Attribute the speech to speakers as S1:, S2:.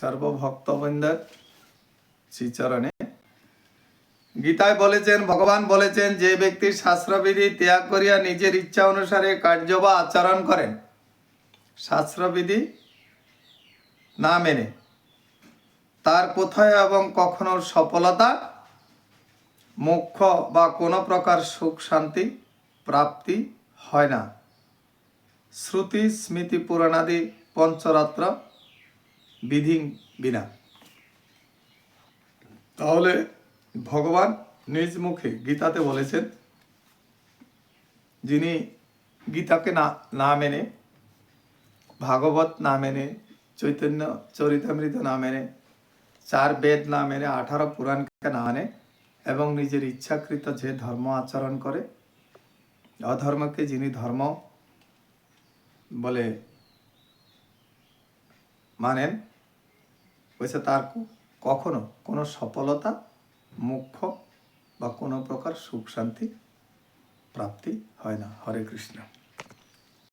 S1: সর্বভক্তবৃন্দের শ্রীচরণে। গীতায় বলেছেন, ভগবান বলেছেন, যে ব্যক্তি শাস্ত্রবিধি ত্যাগ করিয়া নিজের ইচ্ছা অনুসারে কার্য বা আচরণ করেন, শাস্ত্রবিধি না মেনে, তার কোথায় এবং কখনো সফলতা, মোক্ষ বা কোনো প্রকার সুখ শান্তি প্রাপ্তি হয় না। শ্রুতি স্মৃতি পুরাণাদি পঞ্চরাত্র বিধি বিনা। তাহলে ভগবান নিজ মুখে গীতাতে বলেছেন, যিনি গীতাকে না মেনে, ভাগবত না মেনে, চৈতন্য চরিতামৃত না মেনে, 4 বেদ না মেনে, 18 পুরাণকে না মানে এবং নিজের ইচ্ছাকৃত যে ধর্ম আচরণ করে, অধর্মকে যিনি ধর্ম বলে মানেন, বলছে তার কখনো কোনো সফলতা, মোক্ষ বা কোনো প্রকার সুখ শান্তি প্রাপ্তি হয় না। হরে কৃষ্ণ।